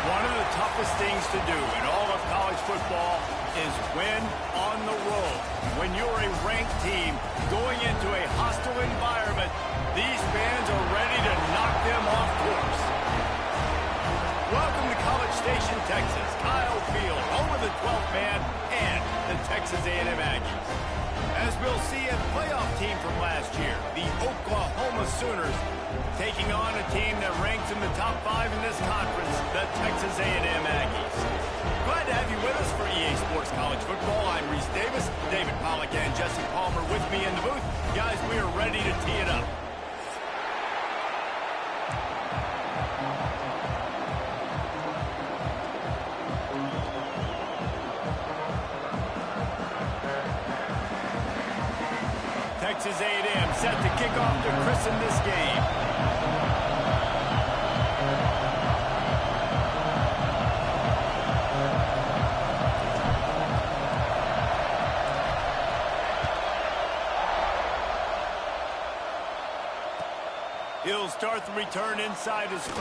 One of the toughest things to do in all of college football is win on the road. When you're a ranked team going into a hostile environment, these fans are ready to knock them off course. Welcome to College Station, Texas. Kyle Field, home of the 12th man and the Texas A&M Aggies. As we'll see, a playoff team from last year, the Oklahoma Sooners, taking on a team that ranks in the top 5 in this conference, the Texas A&M Aggies. Glad to have you with us for EA Sports College Football. I'm Reese Davis, David Pollack and Jesse Palmer with me in the booth. Guys, we are ready to tee it up. Texas A&M set to kick off to christen this game. He'll start the return inside his 5.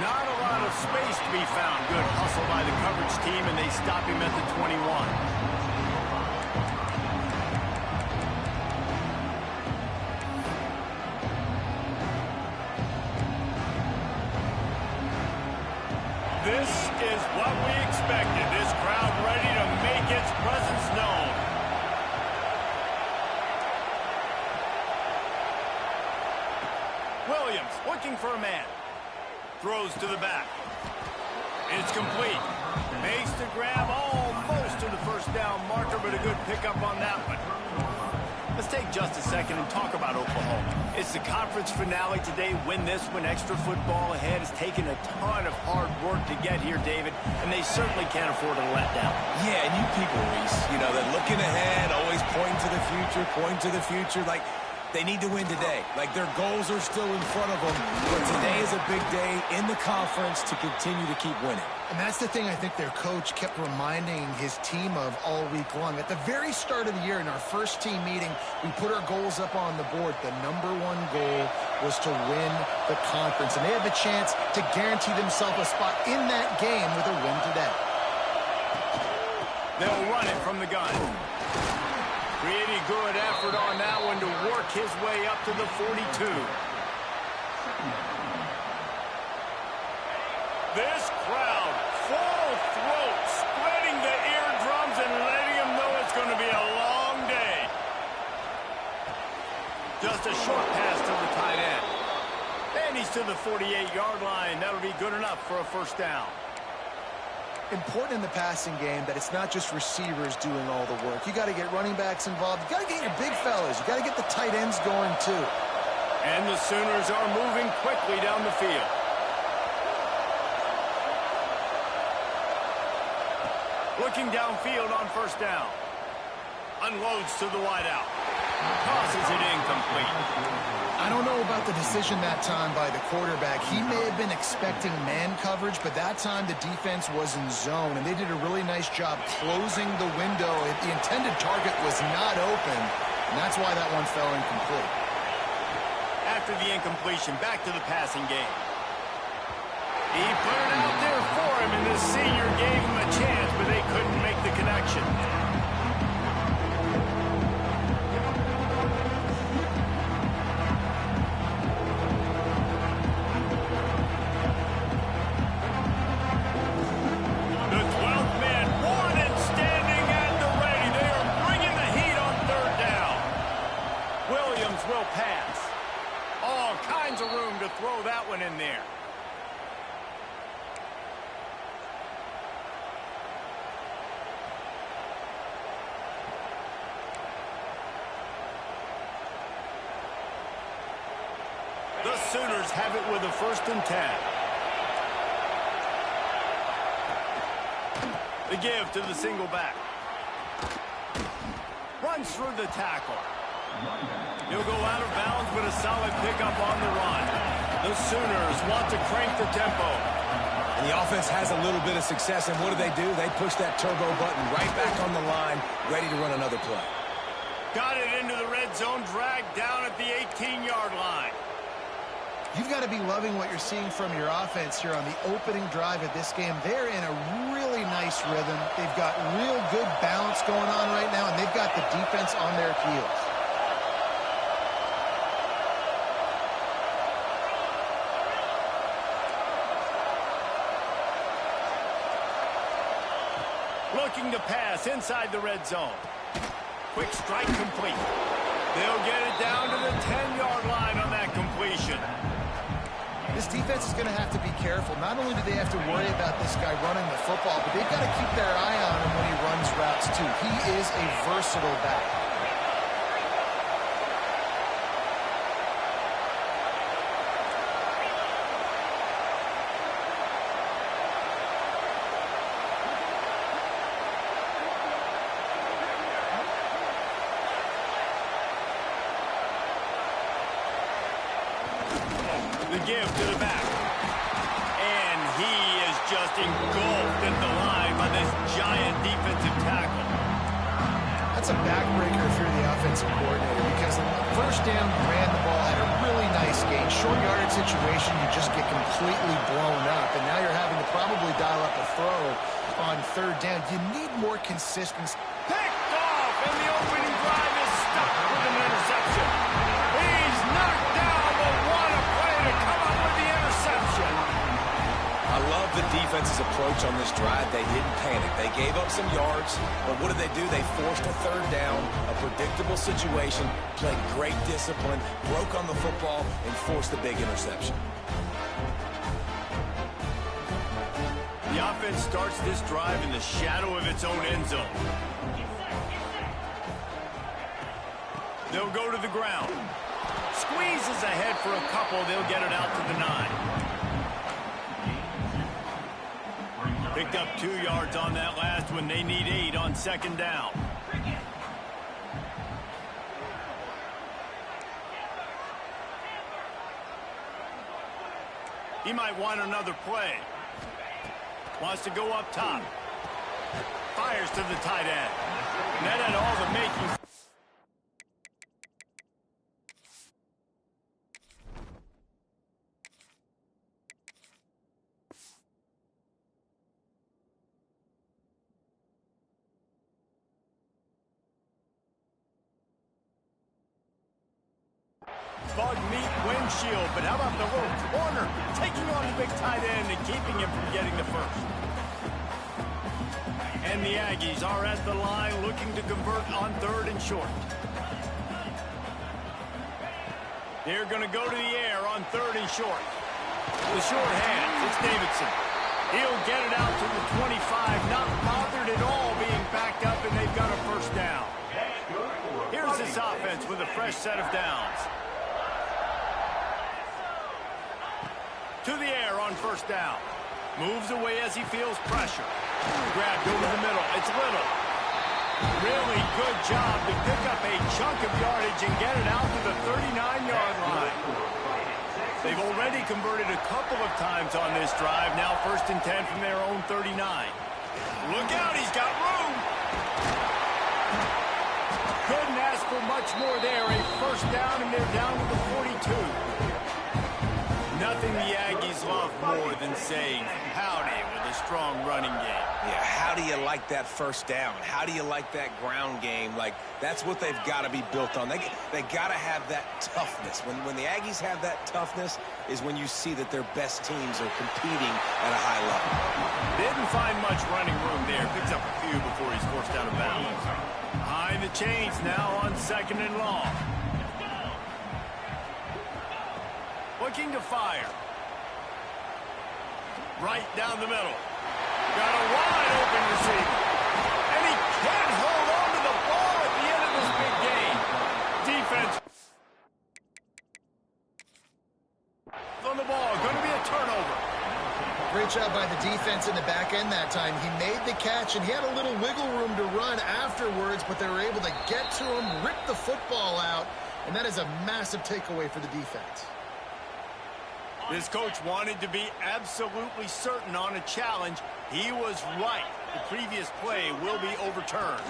Not a lot of space to be found. Good hustle by the coverage team, and they stop him at the 21. This is what we expected. This crowd ready to make its presence known. Williams looking for a man. Throws to the back. It's complete. Makes the grab almost to the first down marker, but a good pickup on that one. Let's take just a second and talk about Oklahoma. It's the conference finale today. Win this one. Extra football ahead. It's taken a ton of hard work to get here, David, and they certainly can't afford to let down. Yeah, and you people, Reese, you know, they're looking ahead, always pointing to the future, like they need to win today. Like their goals are still in front of them, but today is a big day in the conference to continue to keep winning. And that's the thing I think their coach kept reminding his team of all week long. At the very start of the year in our first team meeting, we put our goals up on the board. The #1 goal was to win the conference. And they have a chance to guarantee themselves a spot in that game with a win today. They'll run it from the gun. Pretty good effort on that one to work his way up to the 42. This crowd, full throat, spreading the eardrums and letting them know it's going to be a long day. Just a short pass to the tight end. And he's to the 48-yard line. That'll be good enough for a first down. Important in the passing game that it's not just receivers doing all the work. You got to get running backs involved. You got to get your big fellas. You got to get the tight ends going too. And the Sooners are moving quickly down the field. Looking downfield on first down. Unloads to the wideout. Tosses it incomplete. I don't know about the decision that time by the quarterback. He may have been expecting man coverage, but that time the defense was in zone, and they did a really nice job closing the window. The intended target was not open, and that's why that one fell incomplete. After the incompletion, back to the passing game. He put it out there for him, and the senior gave him a chance, but they couldn't make the connection. The 12th man, worn and standing at the ready. They are bringing the heat on third down. Williams will pass. All kinds of room to throw that one in there. The Sooners have it with a 1st and 10. The give to the single back. Runs through the tackle. He'll go out of bounds with a solid pickup on the run. The Sooners want to crank the tempo. And the offense has a little bit of success, and what do? They push that turbo button right back on the line, ready to run another play. Got it into the red zone, dragged down at the 18-yard line. You've got to be loving what you're seeing from your offense here on the opening drive of this game. They're in a really nice rhythm. They've got real good balance going on right now, and they've got the defense on their heels. Looking to pass inside the red zone. Quick strike complete. They'll get it down to the 10-yard line on that completion. This defense is going to have to be careful. Not only do they have to worry about this guy running the football, but they've got to keep their eye on him when he runs routes too. He is a versatile back. The give to the back. And he is just engulfed at the line by this giant defensive tackle. That's a backbreaker if you're the offensive coordinator, because on the first down, you ran the ball, had a really nice gain. Short yardage situation, you just get completely blown up, and now you're having to probably dial up a throw on third down. You need more consistency. Picked off, and the opening drive is stuck with an interception. He's knocked down, but what a play to come up with the interception. I love the defense's approach on this drive. They didn't panic. They gave up some yards, but what did they do? They forced a third down, a predictable situation, played great discipline, broke on the football, and forced the big interception. The offense starts this drive in the shadow of its own end zone. They'll go to the ground. Squeezes ahead for a couple. They'll get it out to the 9. Picked up 2 yards on that last one. They need 8 on second down. He might want another play. Wants to go up top. Fires to the tight end. And that had all the makings. Bug meat windshield, but how about the little corner taking on the big tight end and keeping him from getting the first? And the Aggies are at the line looking to convert on 3rd and short. They're going to go to the air on 3rd and short. The short hands, it's Davidson. He'll get it out to the 25, not bothered at all being backed up, and they've got a first down. Here's this offense with a fresh set of downs. To the air on first down. Moves away as he feels pressure. Grabbed over the middle. It's Little. Really good job to pick up a chunk of yardage and get it out to the 39-yard line. They've already converted a couple of times on this drive. Now 1st and 10 from their own 39. Look out, he's got room. Couldn't ask for much more there. A first down, and they're down to the 42. Nothing the Aggies love more than saying howdy with a strong running game. Yeah, how do you like that first down? How do you like that ground game? Like, that's what they've got to be built on. They got to have that toughness. When the Aggies have that toughness is when you see that their best teams are competing at a high level. Didn't find much running room there. Picks up a few before he's forced out of bounds. Behind the chains now on 2nd and long. Looking to fire. Right down the middle. Got a wide open receiver. And he can't hold on to the ball at the end of this big game. Defense on the ball. Going to be a turnover. Great job by the defense in the back end that time. He made the catch, and he had a little wiggle room to run afterwards, but they were able to get to him, rip the football out, and that is a massive takeaway for the defense. This coach wanted to be absolutely certain on a challenge. He was right. The previous play will be overturned.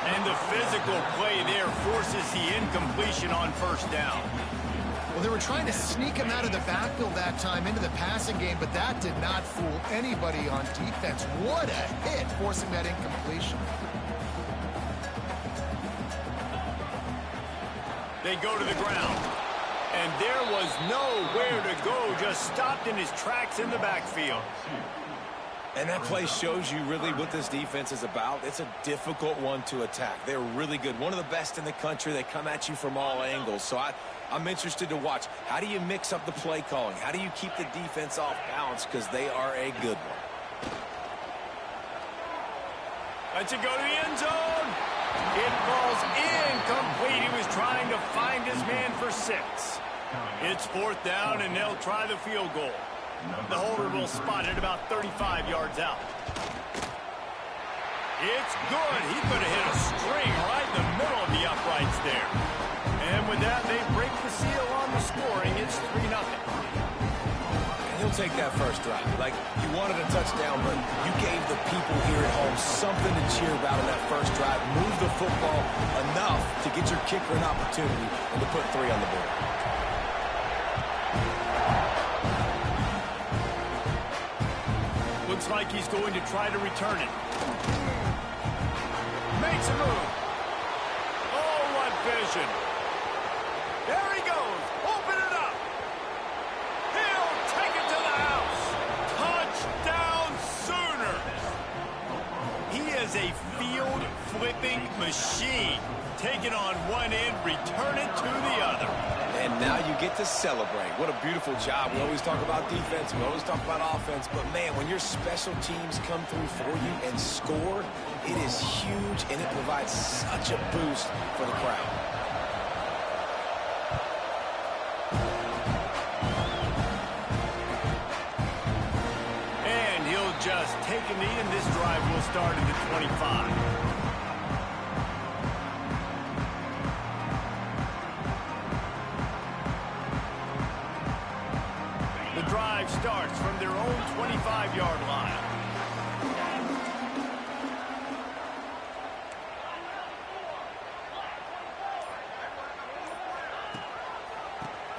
And And the physical play there forces the incompletion on first down. Well, they were trying to sneak him out of the backfield that time into the passing game, but that did not fool anybody on defense. What a hit, forcing that incompletion. They go to the ground. And there was nowhere to go, just stopped in his tracks in the backfield. And that play shows you really what this defense is about. It's a difficult one to attack. They're really good. One of the best in the country. They come at you from all angles. So I'm interested to watch. How do you mix up the play calling? How do you keep the defense off balance? Because they are a good one. Lets it go to the end zone. It falls incomplete. He was trying to find his man for 6. It's 4th down, and they'll try the field goal. The holder will spot it about 35 yards out. It's good. He could have hit a string right in the middle of the uprights there. And with that, they break the seal on the scoring. It's 3-0. He'll take that first drive. Like, you wanted a touchdown, but you gave the people here at home something to cheer about in that first drive. Move the football enough to get your kicker an opportunity and to put 3 on the board. Looks like he's going to try to return it. Makes a move. Oh, what vision. There he goes. Open it up. He'll take it to the house. Touchdown Sooners. He is a field-flipping machine. Take it on one end, return it to the other. And now you get to celebrate. What a beautiful job. We always talk about defense. We always talk about offense. But, man, when your special teams come through for you and score, it is huge, and it provides such a boost for the crowd. And he'll just take a knee, and this drive will start at the 25. Drive starts from their own 25-yard line.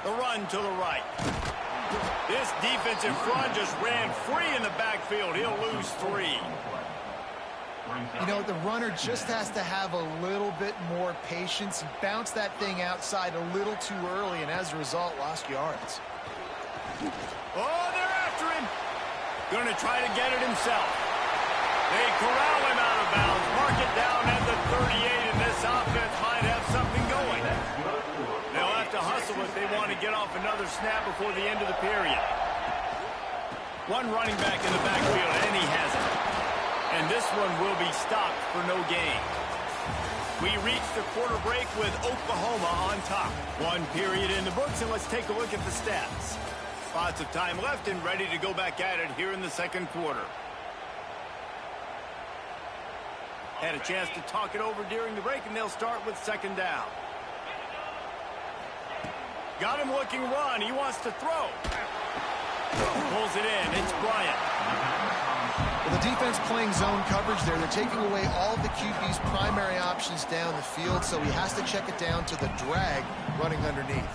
The run to the right. This defensive front just ran free in the backfield. He'll lose 3. You know, the runner just has to have a little bit more patience. Bounce that thing outside a little too early, and as a result, lost yards. Oh, they're after him. Going to try to get it himself. They corral him out of bounds. Mark it down at the 38, and this offense might have something going. They'll have to hustle if they want to get off another snap before the end of the period. One running back in the backfield, and he has it. And this one will be stopped for no gain. We reach the quarter break with Oklahoma on top. 1 period in the books, and let's take a look at the stats. Lots of time left and ready to go back at it here in the second quarter. Had a chance to talk it over during the break, and they'll start with 2nd down. Got him looking run. He wants to throw. Pulls it in. It's Bryant. Well, the defense playing zone coverage there. They're taking away all of the QB's primary options down the field, so he has to check it down to the drag running underneath.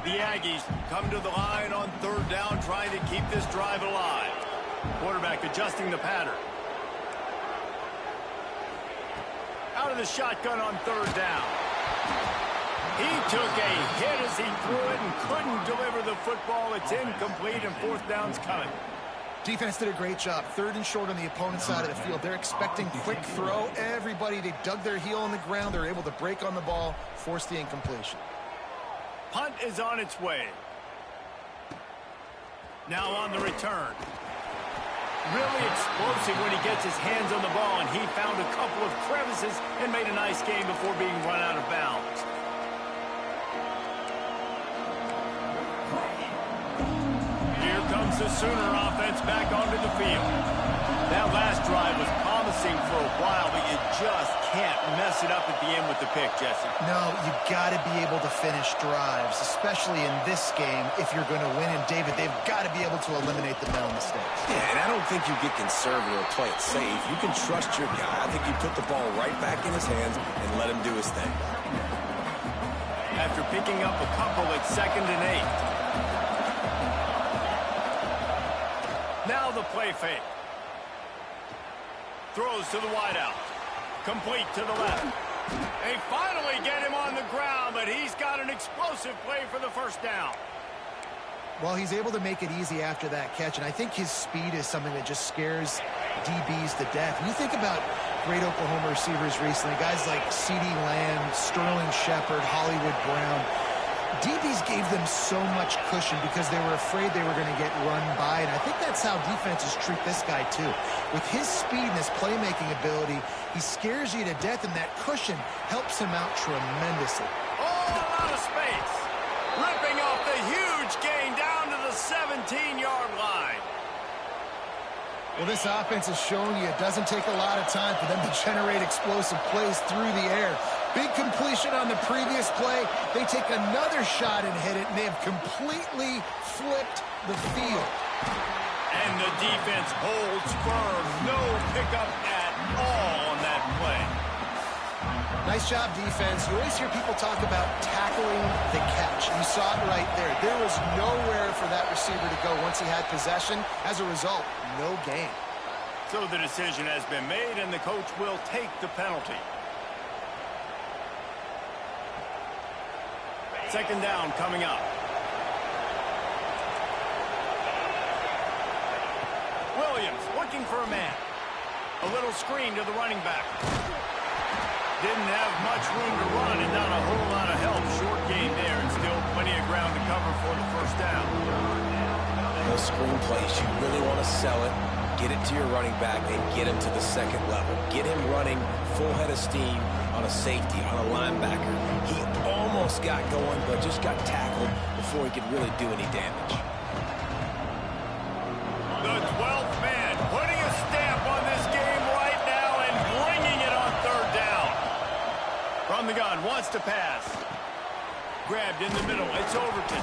The Aggies come to the line on 3rd down, trying to keep this drive alive. Quarterback adjusting the pattern. Out of the shotgun on 3rd down. He took a hit as he threw it and couldn't deliver the football. It's incomplete, and 4th down's coming. Defense did a great job. 3rd and short on the opponent's side of the field. They're expecting quick throw. Everybody, they dug their heel on the ground. They're able to break on the ball, force the incompletion. Punt is on its way. Now on the return. Really explosive when he gets his hands on the ball, and he found a couple of crevices and made a nice game before being run out of bounds. Here comes the Sooner offense back onto the field. That last drive was promising. passing for a while, but you just can't mess it up at the end with the pick, Jesse. No, you got to be able to finish drives, especially in this game if you're going to win. And, David, they've got to be able to eliminate the mental mistakes. Yeah, and I don't think you get conservative or play it safe. You can trust your guy. I think you put the ball right back in his hands and let him do his thing. After picking up a couple at 2nd and 8. Now the play fake. Throws to the wideout. Complete to the left. They finally get him on the ground, but he's got an explosive play for the first down. Well, he's able to make it easy after that catch, and I think his speed is something that just scares DBs to death. When you think about great Oklahoma receivers recently, guys like CeeDee Lamb, Sterling Shepard, Hollywood Brown, DBs gave them so much cushion because they were afraid they were going to get run by, and I think that's how defenses treat this guy too. With his speed and his playmaking ability, he scares you to death, and that cushion helps him out tremendously. Oh, a lot of space. Ripping off the huge gain down to the 17-yard line. Well, this offense is showing you it doesn't take a lot of time for them to generate explosive plays through the air. Big completion on the previous play. They take another shot and hit it, and they have completely flipped the field. And the defense holds firm. No pickup at all on that play. Nice job, defense. You always hear people talk about tackling the catch. You saw it right there. There was nowhere for that receiver to go once he had possession. As a result, no gain. So the decision has been made, and the coach will take the penalty. 2nd down coming up. Williams looking for a man. A little screen to the running back. Didn't have much room to run and not a whole lot of help. Short game there and still plenty of ground to cover for the first down. Those screen plays, you really want to sell it, get it to your running back, and get him to the 2nd level. Get him running full head of steam on a safety, on a linebacker. He almost got going, but just got tackled before he could really do any damage. The 12th man putting a stamp on this game right now and bringing it on 3rd down. From the gun, wants to pass. Grabbed in the middle, it's Overton.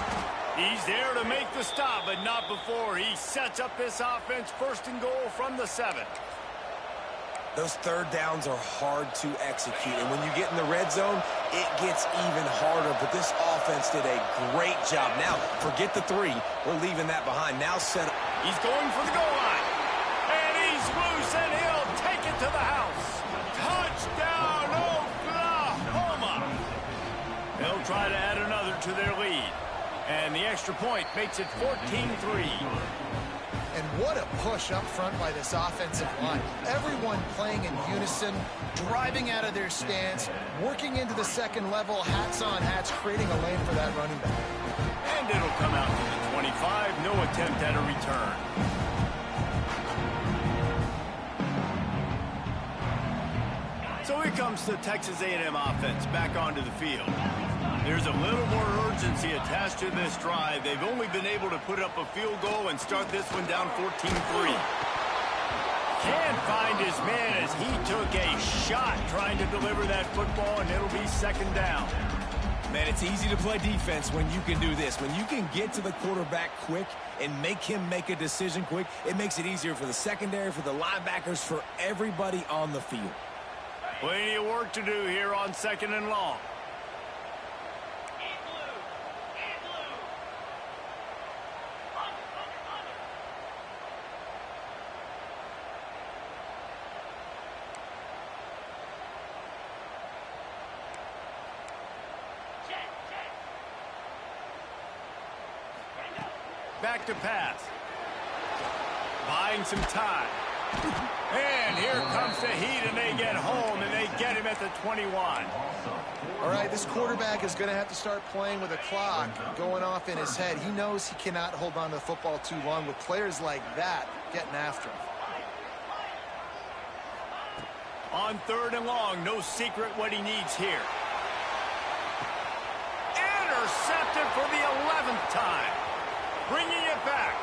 He's there to make the stop, but not before he sets up this offense 1st and goal from the 7. Those 3rd downs are hard to execute, and when you get in the red zone, it gets even harder, but this offense did a great job. Now, forget the 3. We're leaving that behind. Now set up. He's going for the goal line, and he's loose, and he'll take it to the house. Touchdown, Oklahoma! They'll try to add another to their lead, and the extra point makes it 14-3. And what a push up front by this offensive line. Everyone playing in unison, driving out of their stance, working into the 2nd level, hats on hats, creating a lane for that running back. And it'll come out to the 25. No attempt at a return. So here comes the Texas A&M offense back onto the field. There's a little more urgency attached to this drive. They've only been able to put up a field goal and start this one down 14-3. Can't find his man as he took a shot trying to deliver that football, and it'll be 2nd down. Man, it's easy to play defense when you can do this. When you can get to the quarterback quick and make him make a decision quick, it makes it easier for the secondary, for the linebackers, for everybody on the field. Plenty of work to do here on 2nd and long. Back to pass. Buying some time. And here comes the heat, and they get home, and they get him at the 21. All right, this quarterback is going to have to start playing with a clock going off in his head. He knows he cannot hold on to the football too long with players like that getting after him. On 3rd and long, no secret what he needs here. Intercepted for the 11th time. Bringing it back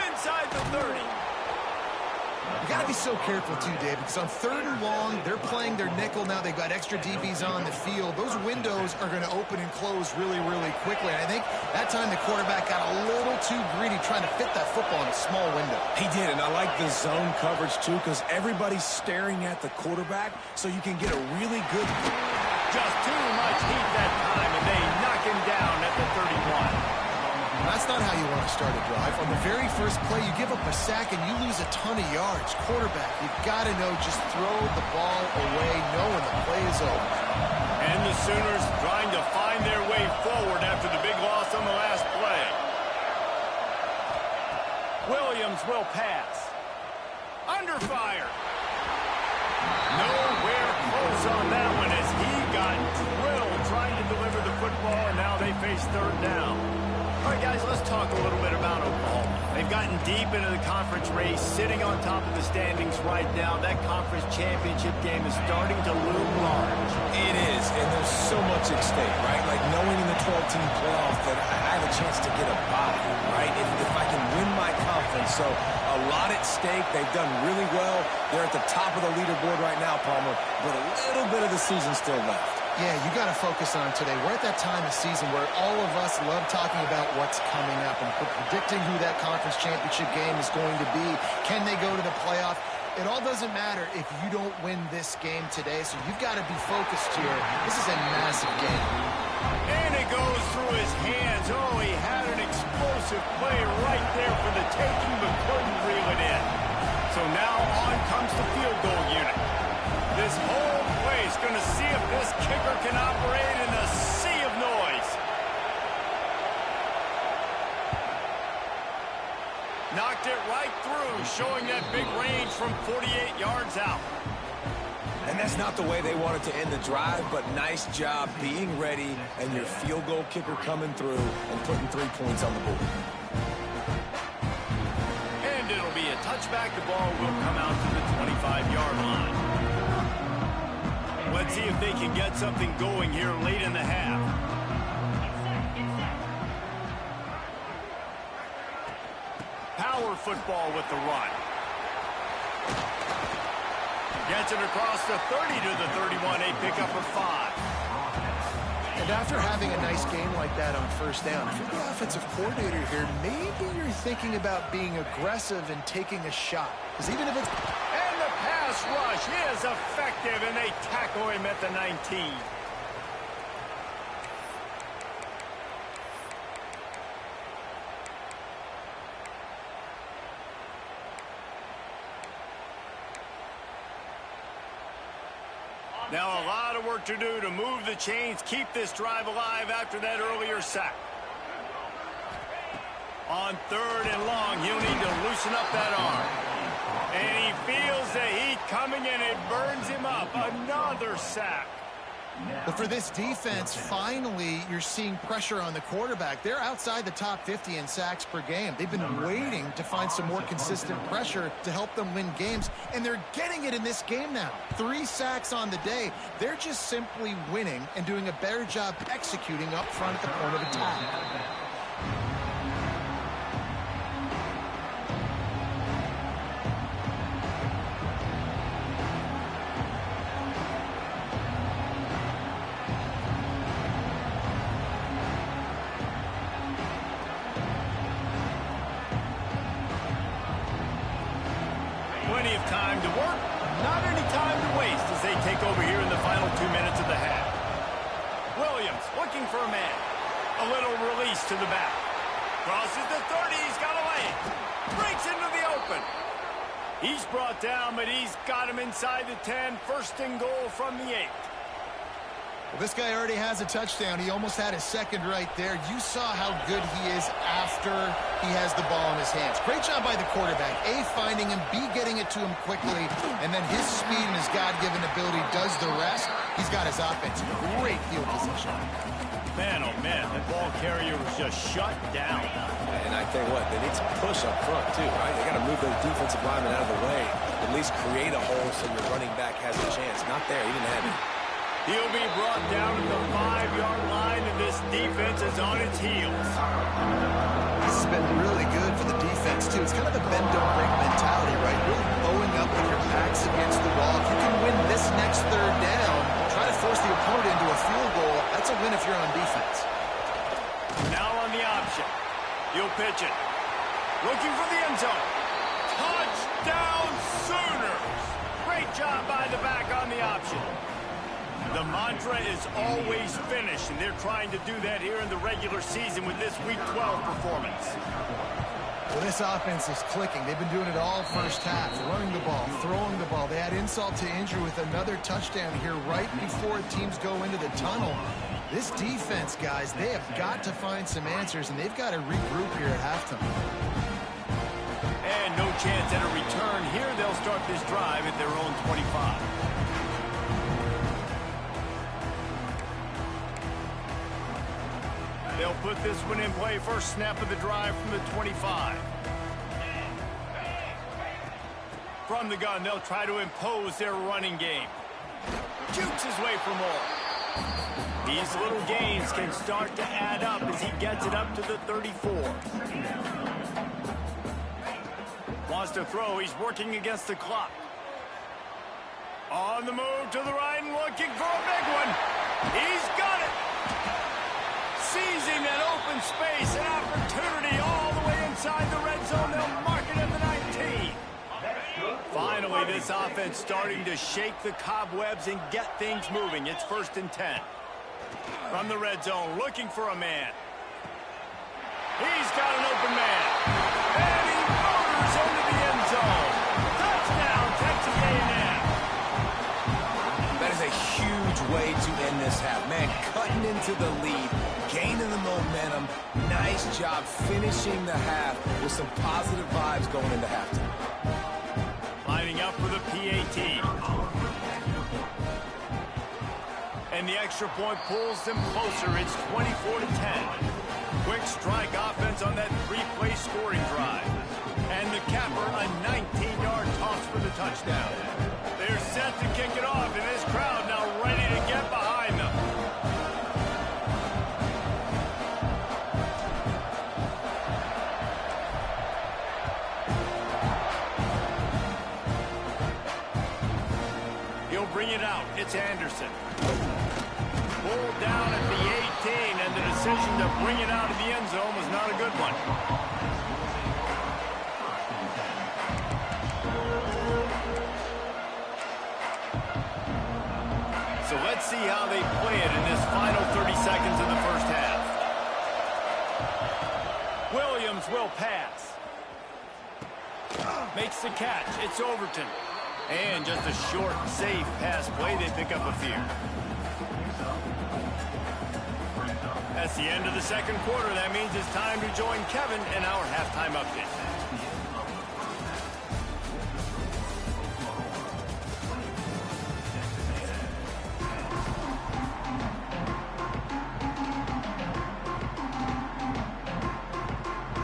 inside the 30. You got to to be so careful, too, Dave, because on 3rd and long, they're playing their nickel now. They've got extra DBs on the field. Those windows are going to open and close really, really quickly. And I think that time the quarterback got a little too greedy trying to fit that football in a small window. He did, and I like the zone coverage, too, because everybody's staring at the quarterback, so you can get a really good... Just too much heat that time, and they knock him down at the 31. That's not how you want to start a drive. On the very first play, you give up a sack and you lose a ton of yards. Quarterback, you've got to know, just throw the ball away, knowing the play is over. And the Sooners trying to find their way forward after the big loss on the last play. Williams will pass. Under fire. Nowhere close on that one as he got drilled trying to deliver the football, and now they face 3rd down. All right, guys, let's talk a little bit about Oklahoma. They've gotten deep into the conference race, sitting on top of the standings right now. That conference championship game is starting to loom large. It is, and there's so much at stake, right? Like knowing in the 12-team playoff that I have a chance to get a bye, right? If I can win my conference. So a lot at stake. They've done really well. They're at the top of the leaderboard right now, Palmer, but a little bit of the season still left. Yeah, you got to focus on today. We're at that time of season where all of us love talking about what's coming up and predicting who that conference championship game is going to be. Can they go to the playoff? It all doesn't matter if you don't win this game today, so you've got to be focused here. This is a massive game. And it goes through his hands. Oh, he had an explosive play right there for the taking, but couldn't reel it in. So now on comes the field goal unit. This whole place going to see if this kicker can operate in a sea of noise. Knocked it right through, showing that big range from 48 yards out. And that's not the way they wanted to end the drive, but nice job being ready and your field goal kicker coming through and putting 3 points on the board. And it'll be a touchback. The ball will come out to the 25-yard line. Let's see if they can get something going here late in the half. Power football with the run. Gets it across the 30 to the 31, a pickup of 5. And after having a nice game like that on 1st down, if you're the offensive coordinator here, maybe you're thinking about being aggressive and taking a shot. Because even if it's... And the pass rush is effective, and they tackle him at the 19. Now a lot of work to do to move the chains, keep this drive alive after that earlier sack. On 3rd and long, he'll need to loosen up that arm. And he feels the heat coming, and it burns him up. Another sack. But for this defense, finally, you're seeing pressure on the quarterback. They're outside the top 50 in sacks per game. They've been waiting to find some more consistent pressure to help them win games, and they're getting it in this game now. 3 sacks on the day. They're just simply winning and doing a better job executing up front at the point of attack. Plenty of time to work, not any time to waste as they take over here in the final 2 minutes of the half. Williams looking for a man. A little release to the back. Crosses the 30, he's got a lane. Breaks into the open. He's brought down, but he's got him inside the 10. 1st and goal from the 8. Well, this guy already has a touchdown. He almost had a second right there. You saw how good he is after he has the ball in his hands. Great job by the quarterback. A, finding him, B, getting it to him quickly, and then his speed and his God-given ability does the rest. He's got his offense. Great field position. Man, oh man, that ball carrier was just shut down. And I tell you what, they need to push up front too, right? They got to move those defensive linemen out of the way. At least create a hole so your running back has a chance. Not there. He didn't have it. He'll be brought down at the 5-yard line, and this defense is on its heels. This has been really good for the defense, too. It's kind of the bend-don't-break mentality, right? Really bowing up the pitch it. Looking for the end zone. Touchdown Sooners! Great job by the back on the option. The mantra is always finish, and they're trying to do that here in the regular season with this Week 12 performance. Well, this offense is clicking. They've been doing it all first half, running the ball, throwing the ball. They add insult to injury with another touchdown here right before teams go into the tunnel. This defense, guys, they have got to find some answers, and they've got to regroup here at halftime. And no chance at a return here. They'll start this drive at their own 25. They'll put this one in play. First snap of the drive from the 25. From the gun, they'll try to impose their running game. Jukes his way for more. These little gains can start to add up as he gets it up to the 34. Wants to throw. He's working against the clock. On the move to the right and looking for a big one. He's got it. Seizing that open space, an opportunity all the way inside the red zone. They'll mark it at the 19. Finally, this offense starting to shake the cobwebs and get things moving. It's 1st and 10. From the red zone, looking for a man. He's got an open man. And he motors into the end zone. Touchdown, Texas A&M. That is a huge way to end this half. Man, cutting into the lead, gaining the momentum. Nice job finishing the half with some positive vibes going into halftime. Lining up for the PAT. And the extra point pulls them closer. It's 24-10. Quick strike offense on that 3-play scoring drive. And the capper, a 19-yard toss for the touchdown. They're set to kick it off, and this crowd now ready to get behind them. He'll bring it out. It's Anderson. Pulled down at the 18, and the decision to bring it out of the end zone was not a good one. So let's see how they play it in this final 30 seconds of the first half. Williams will pass. Makes the catch. It's Overton. And just a short, safe pass play. They pick up a few. That's the end of the second quarter. That means it's time to join Kevin in our halftime update.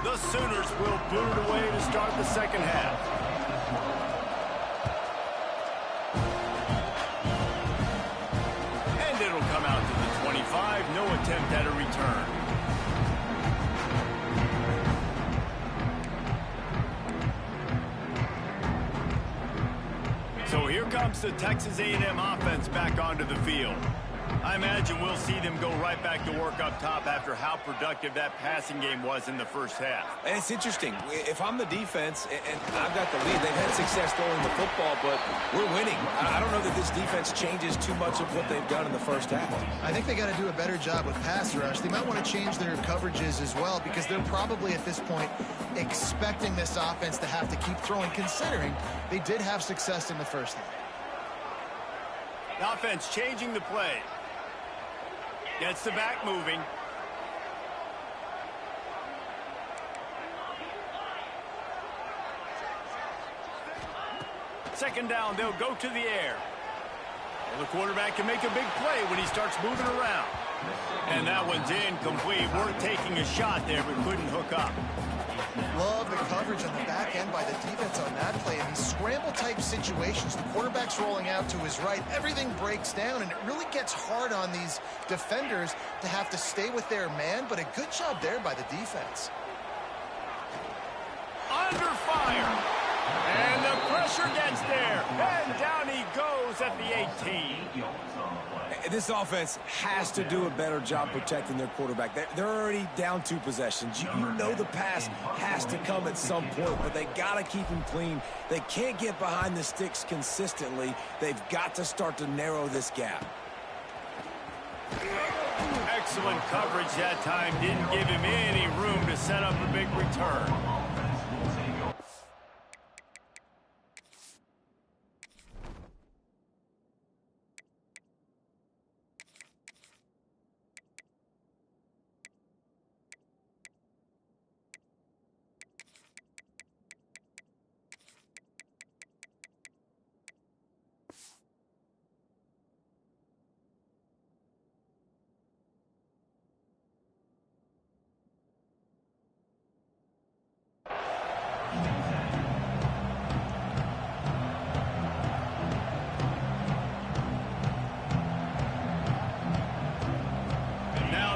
The Sooners will boot it away to start the second half. And it'll come out to the 25. No attempt at a return. So here comes the Texas A&M offense back onto the field. I imagine we'll see them go right back to work up top after how productive that passing game was in the first half. And it's interesting. If I'm the defense and I've got the lead, they've had success throwing the football, but we're winning. I don't know that this defense changes too much of what they've done in the first half. I think they got to do a better job with pass rush. They might want to change their coverages as well, because they're probably at this point expecting this offense to have to keep throwing, considering they did have success in the first half. The offense changing the play. Gets the back moving. Second down, they'll go to the air. Well, the quarterback can make a big play when he starts moving around. And that one's incomplete. We're taking a shot there, but couldn't hook up. Love the coverage on the back end by the defense on that play. In these scramble-type situations, the quarterback's rolling out to his right. Everything breaks down, and it really gets hard on these defenders to have to stay with their man, but a good job there by the defense. Under fire. And the pressure gets there. And down he goes at the 18. This offense has to do a better job protecting their quarterback. They're already down 2 possessions. You know the pass has to come at some point, but they got to keep him clean. They can't get behind the sticks consistently. They've got to start to narrow this gap. Excellent coverage that time. Didn't give him any room to set up a big return.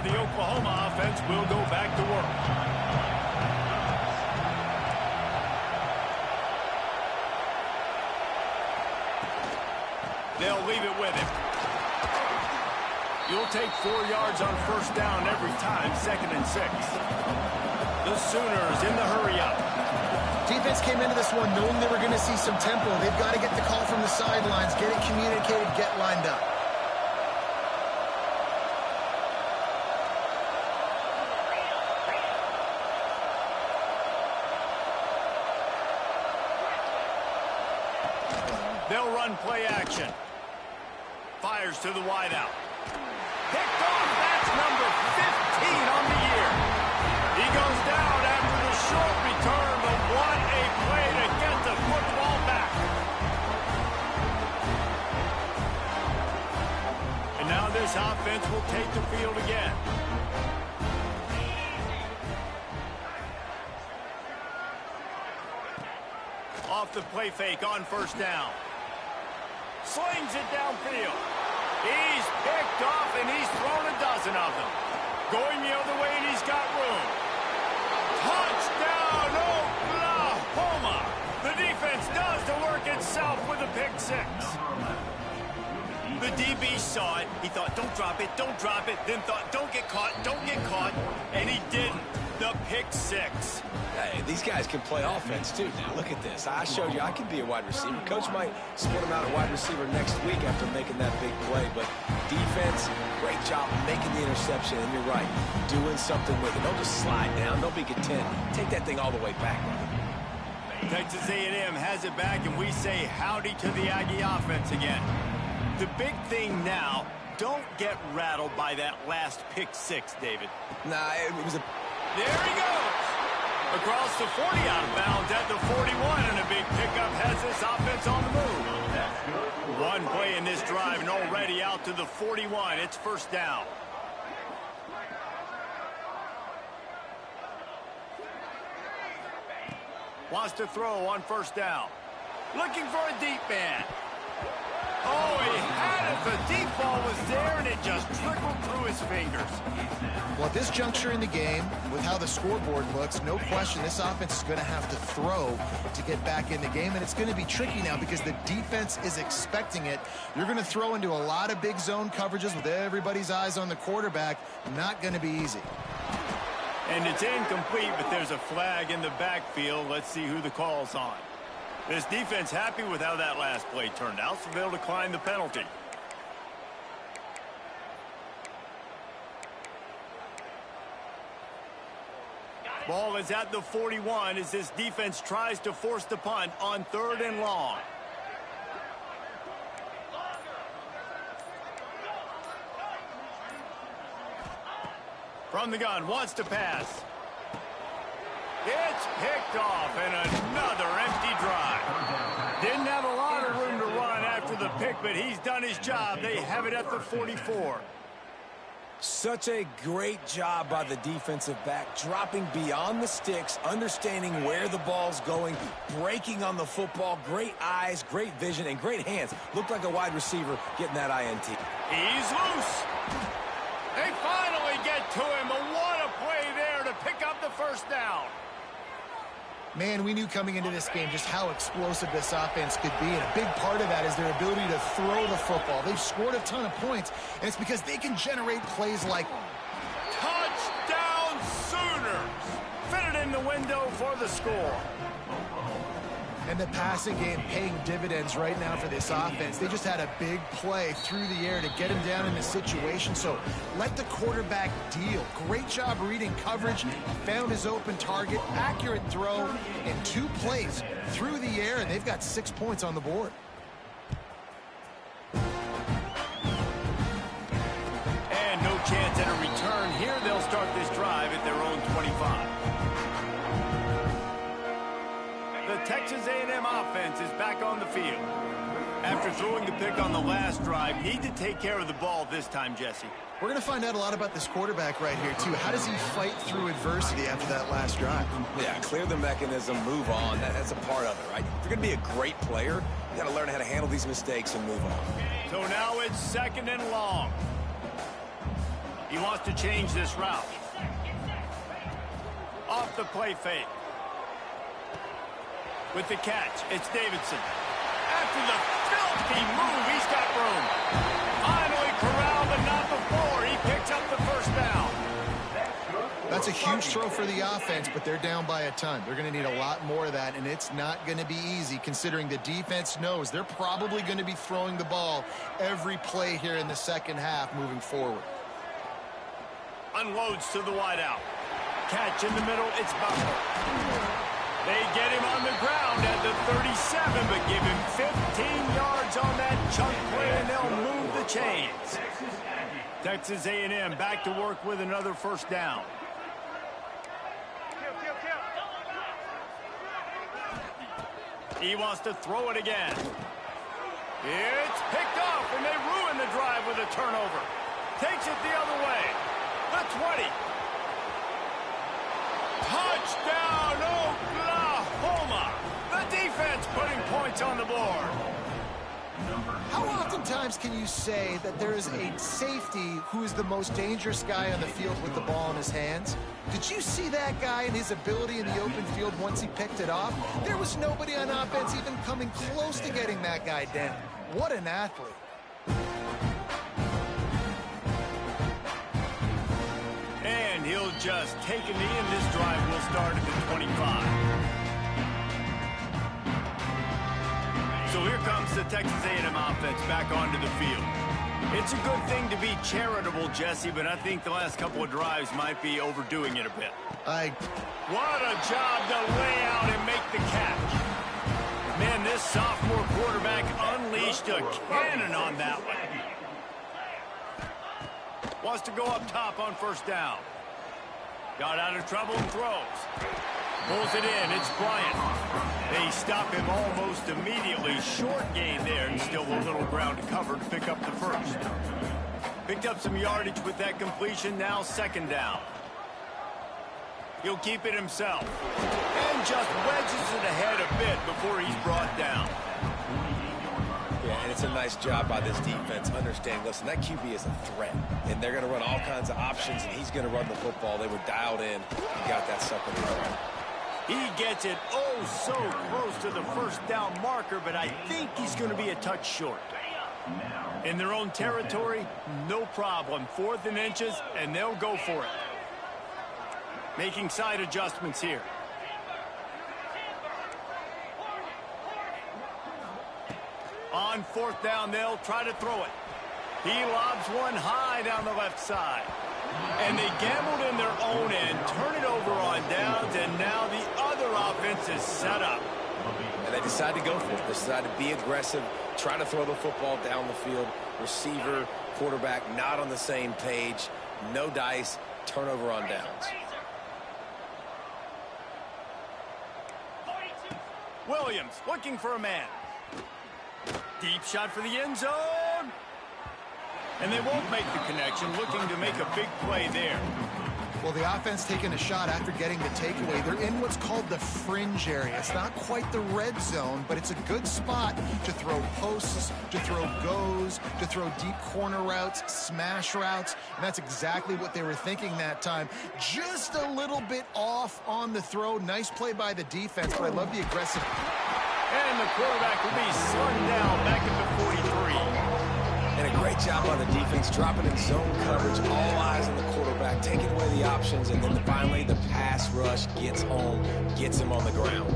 The Oklahoma offense will go back to work. They'll leave it with him. You'll take 4 yards on first down every time, 2nd and 6. The Sooners in the hurry-up. Defense came into this one knowing they were going to see some tempo. They've got to get the call from the sidelines, get it communicated, get lined up. They'll run play action. Fires to the wideout. Picked off. That's number 15 on the year. He goes down after the short return, but what a play to get the football back. And now this offense will take the field again. Off the play fake on first down. Slings it downfield. He's picked off, and he's thrown a dozen of them. Going the other way, and he's got room. Touchdown, Oklahoma! The defense does the work itself with a pick 6. The DB saw it. He thought, don't drop it, don't drop it. Then thought, don't get caught, and he didn't. The pick 6. Hey, these guys can play offense, too. Now, look at this. I showed you I can be a wide receiver. Coach might split him out at wide receiver next week after making that big play. But defense, great job making the interception. And you're right, doing something with it. Don't just slide down. Don't be content. Take that thing all the way back. Texas A&M has it back, and we say howdy to the Aggie offense again. The big thing now, don't get rattled by that last pick 6, David. Nah, it was a... There he goes. Across the 40 out of bounds at the 41, and a big pickup has this offense on the move. One play in this drive, and already out to the 41. It's first down. Wants to throw on first down. Looking for a deep man. Oh, he had it. The deep ball was there, and it just trickled through his fingers. Well, at this juncture in the game, with how the scoreboard looks, no question this offense is going to have to throw to get back in the game, and it's going to be tricky now because the defense is expecting it. You're going to throw into a lot of big zone coverages with everybody's eyes on the quarterback. Not going to be easy. And it's incomplete, but there's a flag in the backfield. Let's see who the call's on. This defense happy with how that last play turned out, so they'll decline the penalty. Ball is at the 41 as this defense tries to force the punt on 3rd and long. From the gun, wants to pass. It's picked off, and another empty drive. Didn't have a lot of room to run after the pick, but he's done his job. They have it at the 44. Such a great job by the defensive back, dropping beyond the sticks, understanding where the ball's going, breaking on the football. Great eyes, great vision, and great hands. Looked like a wide receiver getting that INT. He's loose. They finally get to him, but what a play there to pick up the first down. Man, we knew coming into this game just how explosive this offense could be, and a big part of that is their ability to throw the football. They've scored a ton of points, and it's because they can generate plays like touchdown Sooners. Fit it in the window for the score. And the passing game paying dividends right now for this offense. They just had a big play through the air to get him down in the situation. So let the quarterback deal. Great job reading coverage. Found his open target. Accurate throw. And 2 plays through the air. And they've got 6 points on the board. And no chance at a return here. They'll start this drive at their own 25. The Texas A&M offense is back on the field. After throwing the pick on the last drive, need to take care of the ball this time, Jesse. We're going to find out a lot about this quarterback right here, too. How does he fight through adversity after that last drive? Yeah, clear the mechanism, move on. That's a part of it, right? If you're going to be a great player, you got to learn how to handle these mistakes and move on. So now it's 2nd and long. He wants to change this route. Off the play fake. With the catch, it's Davidson. After the filthy move, he's got room. Finally corralled, but not before. He picks up the first down. That's a huge throw for the offense, but they're down by a ton. They're going to need a lot more of that, and it's not going to be easy considering the defense knows they're probably going to be throwing the ball every play here in the second half moving forward. Unloads to the wideout. Catch in the middle, it's Butler. They get him on the ground at the 37, but give him 15 yards on that chunk play, and they'll move the chains. Texas A&M back to work with another first down. He wants to throw it again. It's picked off, and they ruin the drive with a turnover. Takes it the other way. The 20. Touchdown, Oklahoma! The defense putting points on the board. How oftentimes can you say that there is a safety who is the most dangerous guy on the field with the ball in his hands? Did you see that guy and his ability in the open field once he picked it off? There was nobody on offense even coming close to getting that guy down. What an athlete. And he'll just take a knee, and this drive will start at the 25. So here comes the Texas A&M offense back onto the field. It's a good thing to be charitable, Jesse, but I think the last couple of drives might be overdoing it a bit. What a job to lay out and make the catch. Man, this sophomore quarterback unleashed a cannon on that one. Wants to go up top on first down. Got out of trouble and throws. Pulls it in. It's Bryant. They stop him almost immediately. Short gain there, and still a little ground to cover to pick up the first. Picked up some yardage with that completion. Now 2nd down. He'll keep it himself. And just wedges it ahead a bit before he's brought down. Yeah, and it's a nice job by this defense. Understand, listen, that QB is a threat. And they're going to run all kinds of options, and he's going to run the football. They were dialed in and got that sucker right. He gets it so close to the first down marker, but I think he's going to be a touch short. In their own territory, no problem. 4th and inches, and they'll go for it. Making side adjustments here. On 4th down, they'll try to throw it. He lobs one high down the left side. And they gambled in their own end, turn it over on downs, and now the other offense is set up. And they decide to go for it. They decide to be aggressive, try to throw the football down the field. Receiver, quarterback, not on the same page. No dice, turnover on downs. Williams looking for a man. Deep shot for the end zone. And they won't make the connection, looking to make a big play there. Well, the offense taking a shot after getting the takeaway. They're in what's called the fringe area. It's not quite the red zone, but it's a good spot to throw posts, to throw goes, to throw deep corner routes, smash routes, and that's exactly what they were thinking that time. Just a little bit off on the throw. Nice play by the defense, but I love the aggressive. And the quarterback will be slung down back at the 43. And a great job on the defense, dropping in zone coverage, all eyes on the quarterback, taking away the options, and then finally the pass rush gets home, gets him on the ground.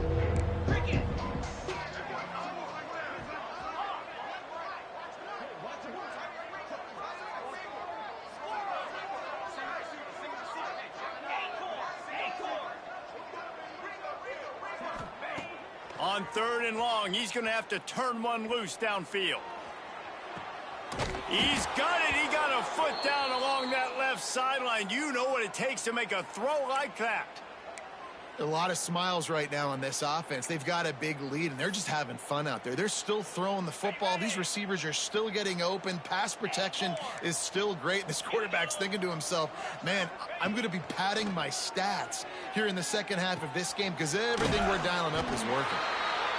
On 3rd and long, he's going to have to turn one loose downfield. He's got it. He got a foot down along that left sideline. You know what it takes to make a throw like that. A lot of smiles right now on this offense. They've got a big lead, and they're just having fun out there. They're still throwing the football. These receivers are still getting open. Pass protection is still great. This quarterback's thinking to himself, man, I'm going to be padding my stats here in the second half of this game because everything we're dialing up is working.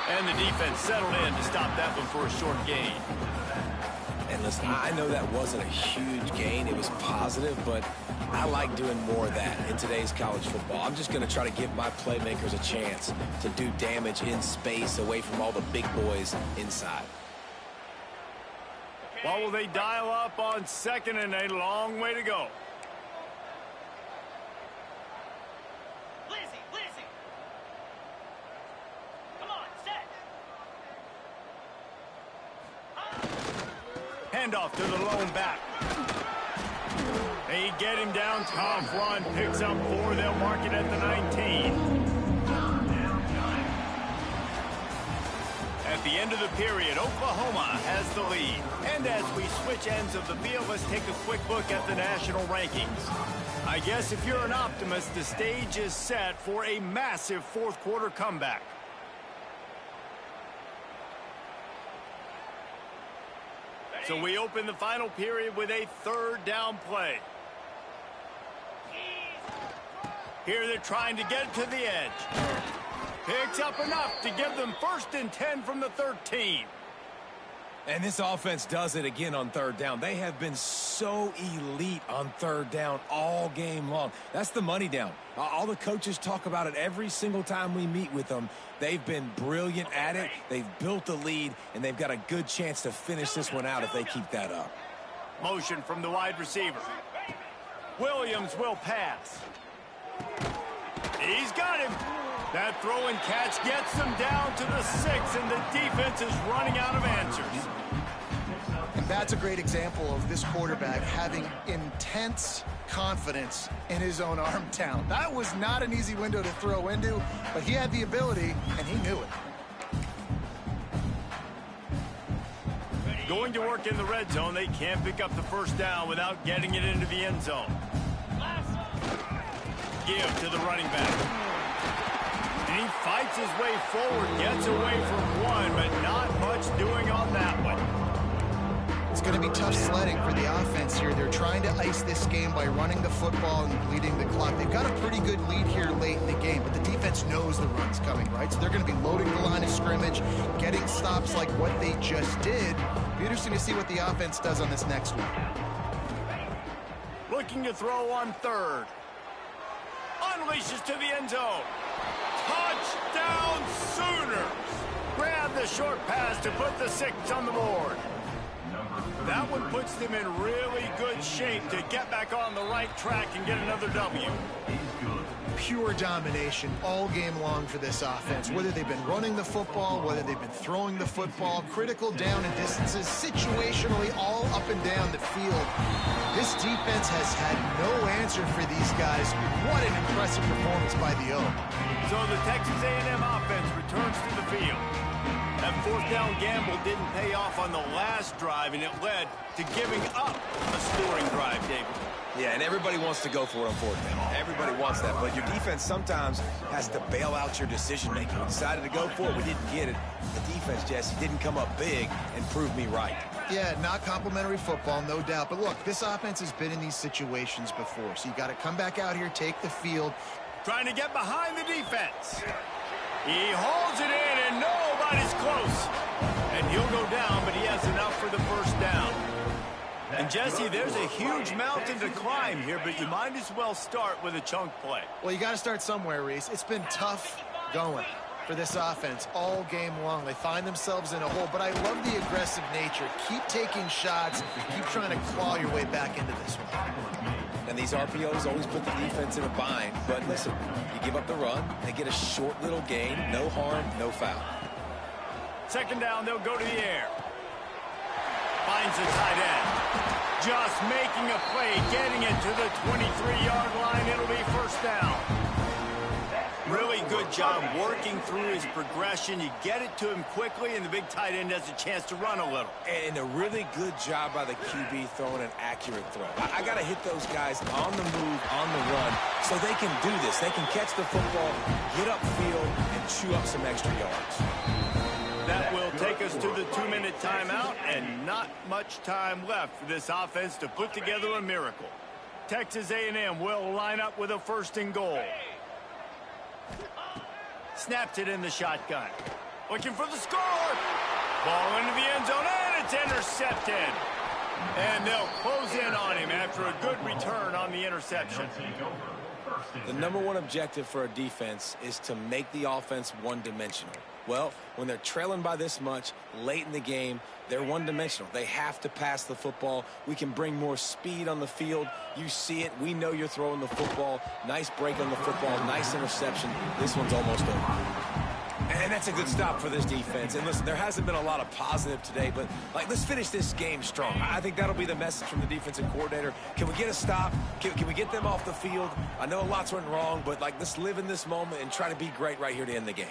And the defense settled in to stop that one for a short gain. And listen, I know that wasn't a huge gain. It was positive, but I like doing more of that in today's college football. I'm just going to try to give my playmakers a chance to do damage in space away from all the big boys inside. What will they dial up on 2nd and a long way to go? Handoff to the lone back. They get him down. Tom Flon picks up 4. They'll mark it at the 19. At the end of the period, Oklahoma has the lead. And as we switch ends of the field, let's take a quick look at the national rankings. I guess if you're an optimist, the stage is set for a massive 4th quarter comeback. So we open the final period with a 3rd down play. Here they're trying to get to the edge. Picks up enough to give them 1st and 10 from the 13. And this offense does it again on 3rd down. They have been so elite on 3rd down all game long. That's the money down. All the coaches talk about it every single time we meet with them. They've been brilliant at it. They've built a lead, and they've got a good chance to finish this one out if they keep that up. Motion from the wide receiver. Williams will pass. He's got him. That throw and catch gets them down to the 6, and the defense is running out of answers. And that's a great example of this quarterback having intense confidence in his own arm talent. That was not an easy window to throw into, but he had the ability, and he knew it. Going to work in the red zone, they can't pick up the 1st down without getting it into the end zone. Give to the running back. And he fights his way forward, gets away from one, but not much doing on that one. It's going to be tough sledding for the offense here. They're trying to ice this game by running the football and bleeding the clock. They've got a pretty good lead here late in the game, but the defense knows the run's coming, right? So they're going to be loading the line of scrimmage, getting stops like what they just did. Be interesting to see what the offense does on this next one. Looking to throw on 3rd. Unleashes to the end zone. Touchdown Sooners! Grab the short pass to put the 6 on the board. That one puts them in really good shape to get back on the right track and get another W. Pure domination all game long for this offense. Whether they've been running the football, whether they've been throwing the football, critical down and distances, situationally all up and down the field. This defense has had no answer for these guys. What an impressive performance by the O. So the Texas A&M offense returns to the field. That fourth down gamble didn't pay off on the last drive, and it led to giving up a scoring drive, David. Yeah, and everybody wants to go for it on fourth down. Everybody wants that, but your defense sometimes has to bail out your decision-making. We decided to go for it. We didn't get it. The defense, Jesse, didn't come up big and prove me right. Yeah, not complimentary football, no doubt. But look, this offense has been in these situations before, so you got to come back out here, take the field. Trying to get behind the defense. He holds it in, and nobody's close. And he'll go down, but he has enough for the first down. And, Jesse, there's a huge mountain to climb here, but you might as well start with a chunk play. Well, you got to start somewhere, Reese. It's been tough going for this offense all game long. They find themselves in a hole, but I love the aggressive nature. Keep taking shots. Keep trying to claw your way back into this one. And these RPOs always put the defense in a bind. But listen, you give up the run, they get a short little gain, no harm, no foul. Second down, they'll go to the air. Finds the tight end. Just making a play, getting it to the 23-yard line. It'll be first down. Really good job working through his progression. You get it to him quickly, and the big tight end has a chance to run a little. And a really good job by the QB throwing an accurate throw. I got to hit those guys on the move, on the run, so they can do this. They can catch the football, get upfield, and chew up some extra yards. That will take us to the 2-minute timeout, and not much time left for this offense to put together a miracle. Texas A&M will line up with a first and goal. Snapped it in the shotgun. Looking for the score. Ball into the end zone, and it's intercepted. And they'll close in on him after a good return on the interception. The number one objective for a defense is to make the offense one-dimensional. Well, when they're trailing by this much late in the game, they're one-dimensional. They have to pass the football. We can bring more speed on the field. You see it. We know you're throwing the football. Nice break on the football. Nice interception. This one's almost over. And that's a good stop for this defense. And listen, there hasn't been a lot of positive today, but let's finish this game strong. I think that'll be the message from the defensive coordinator. Can we get a stop? Can we get them off the field? I know lots went wrong, but let's live in this moment and try to be great right here to end the game.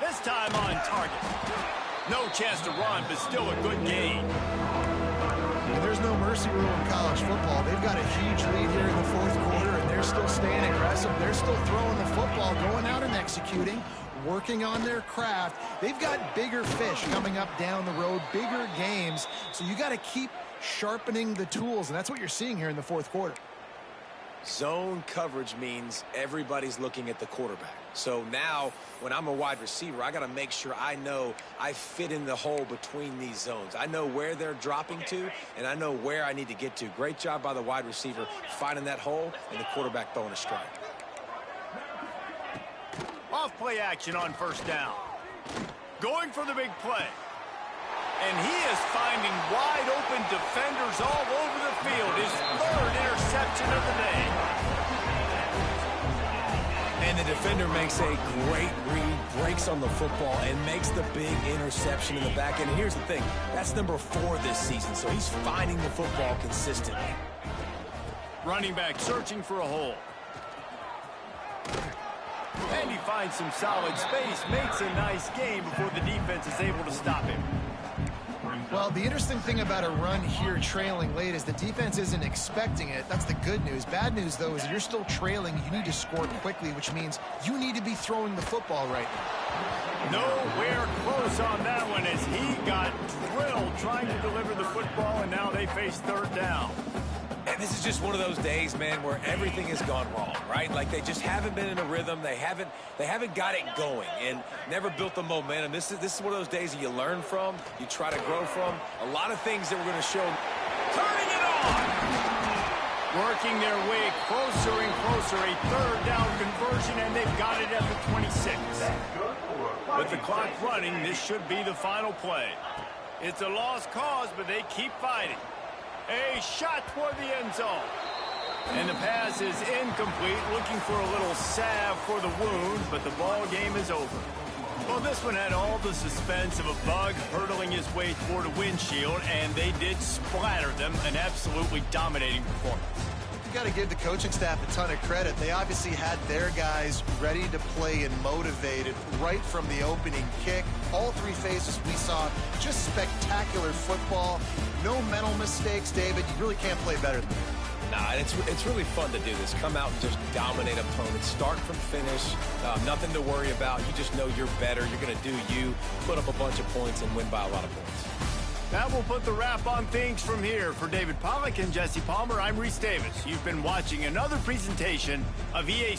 This time on target. No chance to run, but still a good gain. And there's no mercy rule in college football. They've got a huge lead here in the fourth quarter, and they're still staying aggressive. They're still throwing the football, going out and executing, working on their craft. They've got bigger fish coming up down the road, bigger games. So you got to keep sharpening the tools, and that's what you're seeing here in the fourth quarter. Zone coverage means everybody's looking at the quarterback. So now, when I'm a wide receiver, I got to make sure I know I fit in the hole between these zones. I know where they're dropping to, and I know where I need to get to. Great job by the wide receiver finding that hole, and the quarterback throwing a strike. Off play action on first down. Going for the big play. And he is finding wide-open defenders all over the field. His third interception of the day. And the defender makes a great read, breaks on the football, and makes the big interception in the back end. And here's the thing, that's number 4 this season, so he's finding the football consistently. Running back searching for a hole. And he finds some solid space, makes a nice gain before the defense is able to stop him. Well, the interesting thing about a run here trailing late is the defense isn't expecting it. That's the good news. Bad news, though, is you're still trailing. You need to score quickly, which means you need to be throwing the football right now. Nowhere close on that one as he got drilled trying to deliver the football, and now they face third down. And this is just one of those days, man, where everything has gone wrong, right? Like they just haven't been in a rhythm. They haven't got it going and never built the momentum. This is one of those days that you learn from, you try to grow from. A lot of things that we're going to show. Turning it on! Working their way closer and closer. A third down conversion, and they've got it at the 26. With the clock running, this should be the final play. It's a lost cause, but they keep fighting. A shot toward the end zone. And the pass is incomplete, looking for a little salve for the wound, but the ball game is over. Well, this one had all the suspense of a bug hurtling his way toward a windshield, and they did splatter them, an absolutely dominating performance. You got to give the coaching staff a ton of credit. They obviously had their guys ready to play and motivated right from the opening kick. All three phases we saw just spectacular football. No mental mistakes, David. You really can't play better than that. Nah, and it's really fun to do this. Come out and just dominate opponents. Start from finish. Nothing to worry about. You just know you're better. You're going to do you, put up a bunch of points, and win by a lot of points. That will put the wrap on things from here. For David Pollack and Jesse Palmer, I'm Reese Davis. You've been watching another presentation of EA